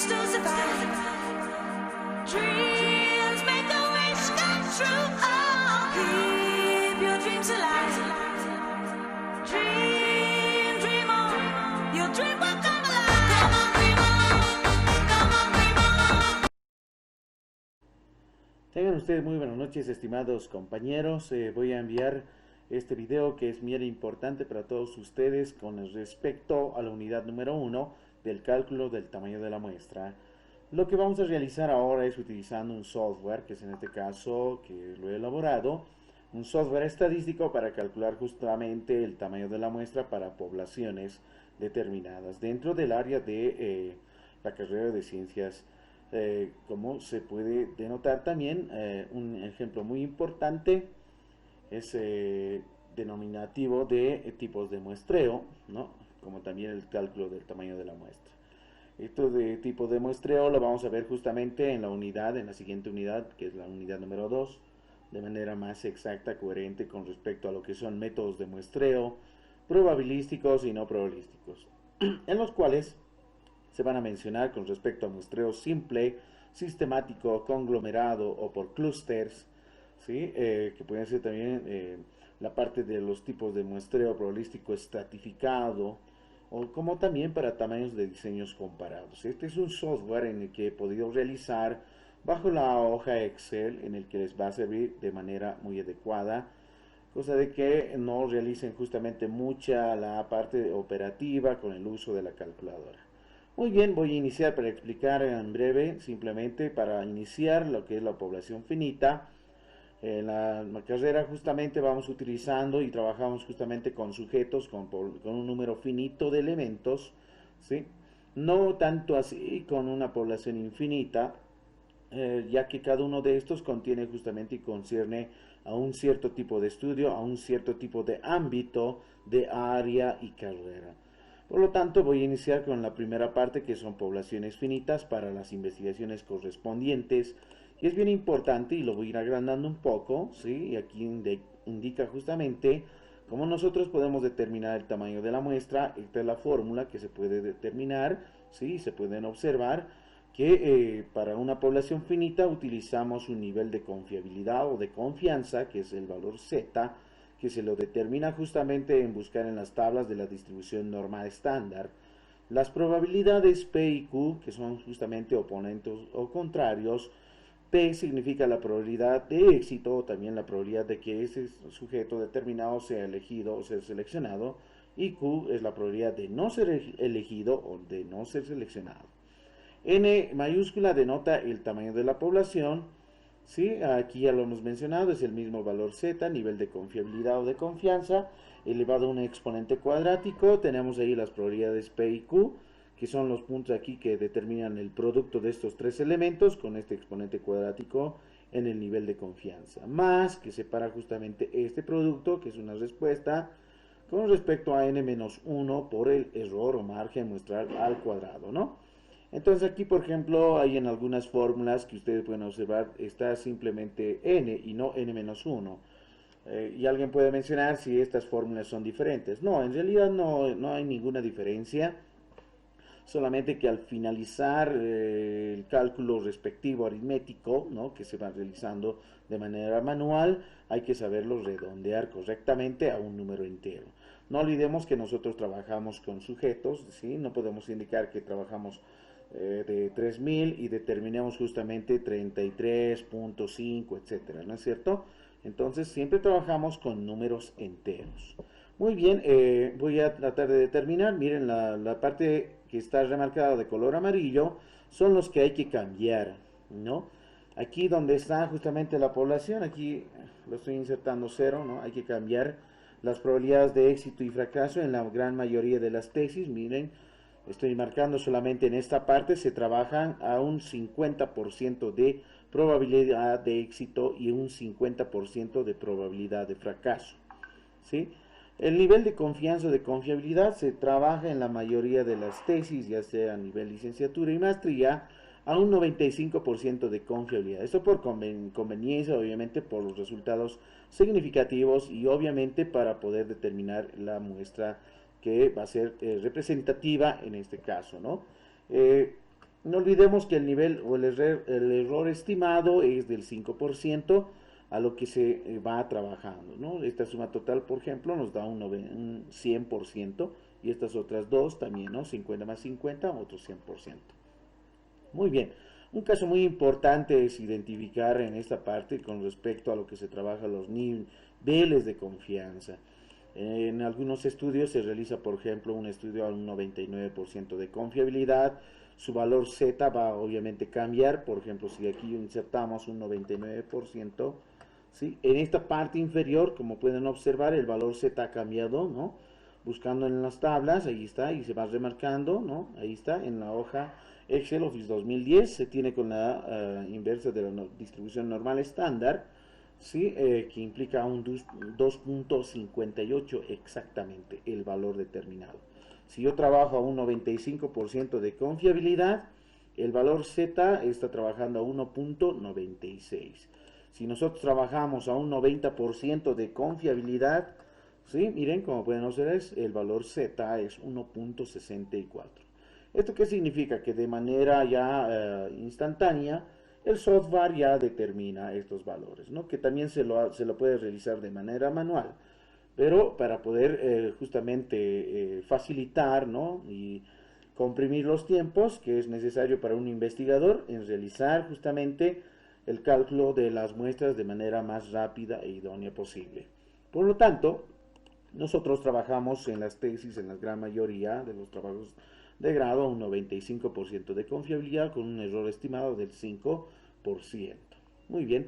dreams to survive. Dreams make a wish come true. Oh, keep your dreams alive. Dream, dream on. Your dream will come alive. Come on, dream on. Come on, dream on. Tengan ustedes muy buenas noches, estimados compañeros. Voy a enviar este video que es bien importante para todos ustedes con respecto a la unidad número 1 del cálculo del tamaño de la muestra. Lo que vamos a realizar ahora es utilizando un software, que es en este caso que lo he elaborado, un software estadístico para calcular justamente el tamaño de la muestra para poblaciones determinadas dentro del área de la carrera de ciencias. Como se puede denotar también, un ejemplo muy importante es denominativo de tipos de muestreo, ¿no? Como también el cálculo del tamaño de la muestra. Esto de tipo de muestreo lo vamos a ver justamente en la siguiente unidad, que es la unidad número 2, de manera más exacta, coherente con respecto a lo que son métodos de muestreo, probabilísticos y no probabilísticos, en los cuales se van a mencionar con respecto a muestreo simple, sistemático, conglomerado o por clústeres, ¿sí? Que pueden ser también la parte de los tipos de muestreo probabilístico estratificado, o como también para tamaños de diseños comparados. Este es un software en el que he podido realizar bajo la hoja Excel, en el que les va a servir de manera muy adecuada, cosa de que no realicen justamente mucha la parte operativa con el uso de la calculadora. Muy bien, voy a iniciar para explicar en breve, simplemente para iniciar lo que es la población finita. En la carrera justamente vamos utilizando y trabajamos justamente con sujetos con un número finito de elementos, ¿sí? No tanto así con una población infinita, ya que cada uno de estos contiene justamente y concierne a un cierto tipo de estudio, a un cierto tipo de ámbito, de área y carrera. Por lo tanto, voy a iniciar con la primera parte, que son poblaciones finitas para las investigaciones correspondientes. Y es bien importante, y lo voy a ir agrandando un poco, ¿sí? Y aquí indica justamente cómo nosotros podemos determinar el tamaño de la muestra. Esta es la fórmula que se puede determinar, ¿sí? Se pueden observar que para una población finita utilizamos un nivel de confiabilidad o de confianza, que es el valor Z, que se lo determina justamente en buscar en las tablas de la distribución normal estándar. Las probabilidades P y Q, que son justamente oponentes o contrarios. P significa la probabilidad de éxito, o también la probabilidad de que ese sujeto determinado sea elegido o sea seleccionado, y Q es la probabilidad de no ser elegido o de no ser seleccionado. N mayúscula denota el tamaño de la población, ¿sí? Aquí ya lo hemos mencionado, es el mismo valor Z, nivel de confiabilidad o de confianza, elevado a un exponente cuadrático. Tenemos ahí las probabilidades P y Q, que son los puntos aquí que determinan el producto de estos tres elementos con este exponente cuadrático en el nivel de confianza, más que separa justamente este producto, que es una respuesta, con respecto a n-1 por el error o margen muestral al cuadrado, ¿no? Entonces aquí, por ejemplo, hay en algunas fórmulas que ustedes pueden observar, está simplemente n y no n-1. Y alguien puede mencionar si estas fórmulas son diferentes. No, en realidad no hay ninguna diferencia. Solamente que al finalizar el cálculo respectivo aritmético, ¿no?, que se va realizando de manera manual, hay que saberlo redondear correctamente a un número entero. No olvidemos que nosotros trabajamos con sujetos, ¿sí? No podemos indicar que trabajamos de 3000 y determinemos justamente 33.5, etcétera, ¿no es cierto? Entonces siempre trabajamos con números enteros. Muy bien, voy a tratar de determinar. Miren, la parte que está remarcada de color amarillo son los que hay que cambiar, ¿no? Aquí donde está justamente la población, aquí lo estoy insertando 0, ¿no? Hay que cambiar las probabilidades de éxito y fracaso en la gran mayoría de las tesis. Miren, estoy marcando solamente en esta parte, se trabajan a un 50% de probabilidad de éxito y un 50% de probabilidad de fracaso, ¿sí? El nivel de confianza o de confiabilidad se trabaja en la mayoría de las tesis, ya sea a nivel licenciatura y maestría, a un 95% de confiabilidad. Esto por conveniencia, obviamente, por los resultados significativos y obviamente para poder determinar la muestra que va a ser representativa en este caso, ¿no? No olvidemos que el nivel o el error estimado es del 5% a lo que se va trabajando, ¿no? Esta suma total, por ejemplo, nos da un 100% y estas otras dos también, ¿no? 50 más 50, otro 100%. Muy bien. Un caso muy importante es identificar en esta parte con respecto a lo que se trabaja los niveles de confianza. En algunos estudios se realiza, por ejemplo, un estudio a un 99% de confiabilidad. Su valor Z va obviamente a cambiar. Por ejemplo, si aquí insertamos un 99%, ¿sí? En esta parte inferior, como pueden observar, el valor Z ha cambiado, ¿no? Buscando en las tablas, ahí está, y se va remarcando, ¿no? Ahí está, en la hoja Excel Office 2010, se tiene con la inversa de la distribución normal estándar, ¿sí? Que implica un 2.58 exactamente el valor determinado. Si yo trabajo a un 95% de confiabilidad, el valor Z está trabajando a 1.96. Si nosotros trabajamos a un 90% de confiabilidad, ¿sí? Miren, como pueden observar, el valor Z es 1.64. ¿Esto qué significa? Que de manera ya instantánea, el software ya determina estos valores, ¿no? Que también se lo puede realizar de manera manual, pero para poder justamente facilitar, ¿no? Y comprimir los tiempos que es necesario para un investigador en realizar justamente el cálculo de las muestras de manera más rápida e idónea posible. Por lo tanto, nosotros trabajamos en las tesis, en la gran mayoría de los trabajos de grado, a un 95% de confiabilidad con un error estimado del 5%. Muy bien,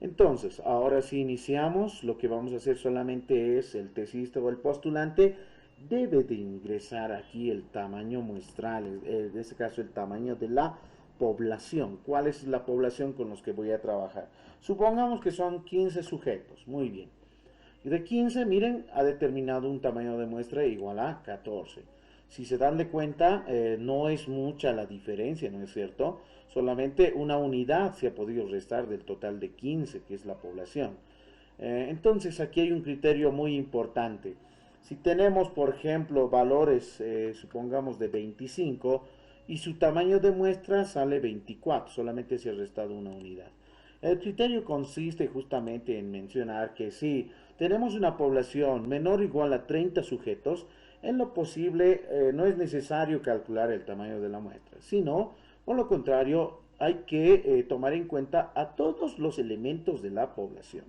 entonces, ahora sí iniciamos. Lo que vamos a hacer solamente es el tesista o el postulante debe de ingresar aquí el tamaño muestral, en este caso el tamaño de la población. ¿Cuál es la población con los que voy a trabajar? Supongamos que son 15 sujetos, muy bien. Y de 15, miren, ha determinado un tamaño de muestra igual a 14. Si se dan de cuenta, no es mucha la diferencia, ¿no es cierto? Solamente una unidad se ha podido restar del total de 15, que es la población. Entonces, aquí hay un criterio muy importante. Si tenemos, por ejemplo, valores, supongamos de 25, y su tamaño de muestra sale 24, solamente se ha restado una unidad. El criterio consiste justamente en mencionar que si tenemos una población menor o igual a 30 sujetos, en lo posible no es necesario calcular el tamaño de la muestra, sino, por lo contrario, hay que tomar en cuenta a todos los elementos de la población,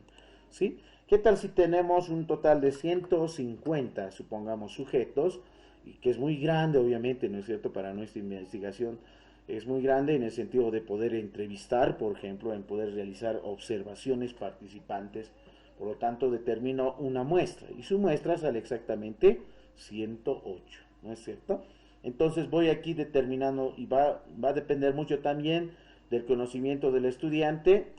¿sí? ¿Qué tal si tenemos un total de 150, supongamos, sujetos, y que es muy grande, obviamente, ¿no es cierto?, para nuestra investigación? Es muy grande en el sentido de poder entrevistar, por ejemplo, en poder realizar observaciones participantes. Por lo tanto, determino una muestra y su muestra sale exactamente 108, ¿no es cierto? Entonces voy aquí determinando y va a depender mucho también del conocimiento del estudiante,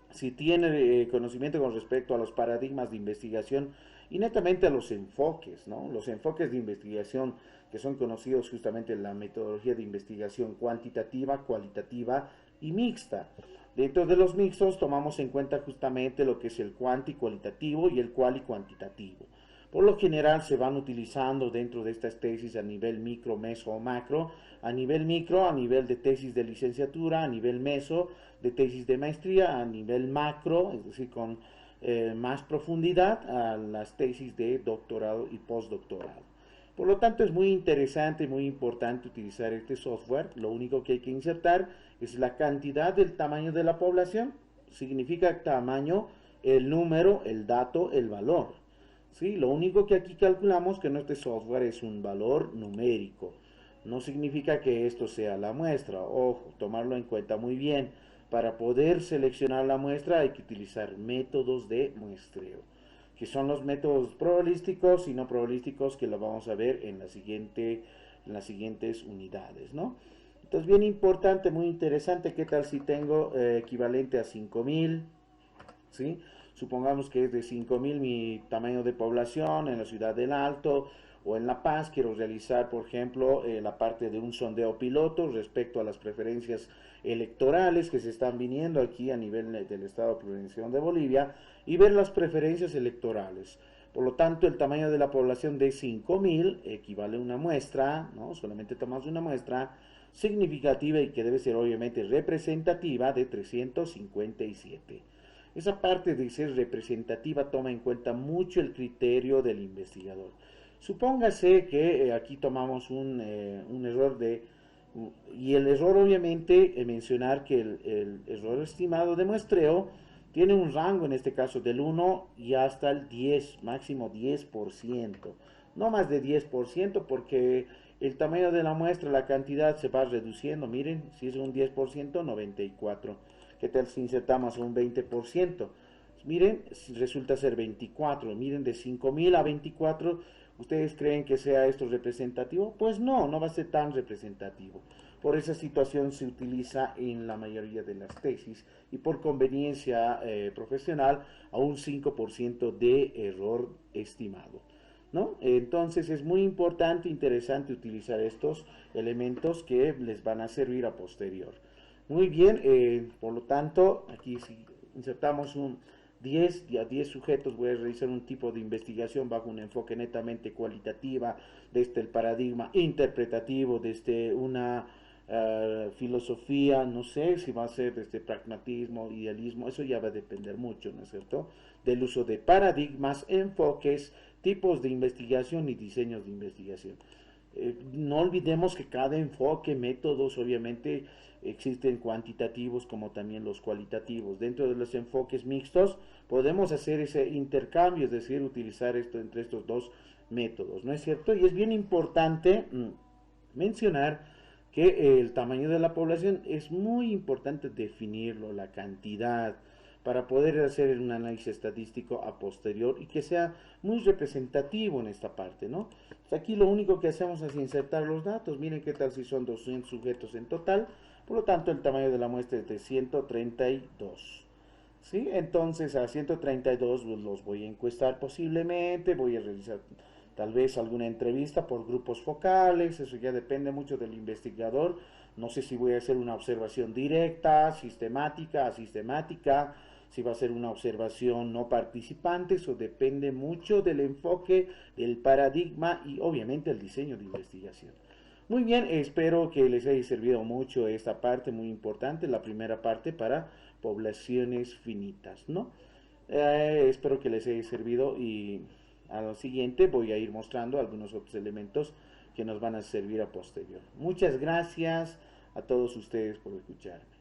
si tiene conocimiento con respecto a los paradigmas de investigación y netamente a los enfoques, ¿no? Los enfoques de investigación que son conocidos justamente en la metodología de investigación cuantitativa, cualitativa y mixta. Dentro de los mixtos tomamos en cuenta justamente lo que es el cuanti cualitativo y el quali cuantitativo. Por lo general se van utilizando dentro de estas tesis a nivel micro, meso o macro. A nivel micro, a nivel de tesis de licenciatura, a nivel meso, de tesis de maestría, a nivel macro, es decir, con más profundidad, a las tesis de doctorado y postdoctorado. Por lo tanto, es muy interesante y muy importante utilizar este software. Lo único que hay que insertar es la cantidad del tamaño de la población. Significa tamaño, el número, el dato, el valor. ¿Sí? Lo único que aquí calculamos que en este software es un valor numérico. No significa que esto sea la muestra. Ojo, tomarlo en cuenta muy bien. Para poder seleccionar la muestra hay que utilizar métodos de muestreo, que son los métodos probabilísticos y no probabilísticos, que lo vamos a ver en las siguientes unidades, ¿no? Entonces, bien importante, muy interesante. ¿Qué tal si tengo equivalente a 5000? ¿Sí? Supongamos que es de 5000 mi tamaño de población en la ciudad del Alto o en La Paz. Quiero realizar, por ejemplo, la parte de un sondeo piloto respecto a las preferencias electorales que se están viniendo aquí a nivel del Estado Plurinacional de Bolivia y ver las preferencias electorales. Por lo tanto, el tamaño de la población de 5000 equivale a una muestra, ¿no? Solamente tomamos una muestra, significativa y que debe ser obviamente representativa de 357. Esa parte de ser representativa toma en cuenta mucho el criterio del investigador. Supóngase que aquí tomamos un error y el error obviamente mencionar que el error estimado de muestreo tiene un rango en este caso del 1 y hasta el 10, máximo 10%, no más de 10% porque el tamaño de la muestra, la cantidad se va reduciendo. Miren, si es un 10%, 94. ¿Qué tal si insertamos un 20%? Miren, resulta ser 24. Miren, de 5000 a 24, ¿ustedes creen que sea esto representativo? Pues no, no va a ser tan representativo. Por esa situación se utiliza en la mayoría de las tesis y por conveniencia profesional a un 5% de error estimado, ¿no? Entonces es muy importante, interesante utilizar estos elementos que les van a servir a posterior. Muy bien, por lo tanto, aquí si insertamos un 10 y a 10 sujetos voy a realizar un tipo de investigación bajo un enfoque netamente cualitativa, desde el paradigma interpretativo, desde una filosofía, no sé si va a ser desde pragmatismo, idealismo, eso ya va a depender mucho, ¿no es cierto?, del uso de paradigmas, enfoques, tipos de investigación y diseños de investigación. No olvidemos que cada enfoque, métodos, obviamente existen cuantitativos como también los cualitativos. Dentro de los enfoques mixtos podemos hacer ese intercambio, es decir, utilizar esto entre estos dos métodos, ¿no es cierto? Y es bien importante mencionar que el tamaño de la población es muy importante definirlo, la cantidad, para poder hacer un análisis estadístico a posterior y que sea muy representativo en esta parte, ¿no? Pues aquí lo único que hacemos es insertar los datos. Miren qué tal si son 200 sujetos en total, por lo tanto el tamaño de la muestra es de 132. ¿Sí? Entonces a 132 los voy a encuestar posiblemente, voy a realizar tal vez alguna entrevista por grupos focales, eso ya depende mucho del investigador. No sé si voy a hacer una observación directa, sistemática, asistemática, si va a ser una observación no participante, eso depende mucho del enfoque, del paradigma y obviamente el diseño de investigación. Muy bien, espero que les haya servido mucho esta parte muy importante, la primera parte para poblaciones finitas, ¿no? Espero que les haya servido y a lo siguiente voy a ir mostrando algunos otros elementos que nos van a servir a posterior. Muchas gracias a todos ustedes por escucharme.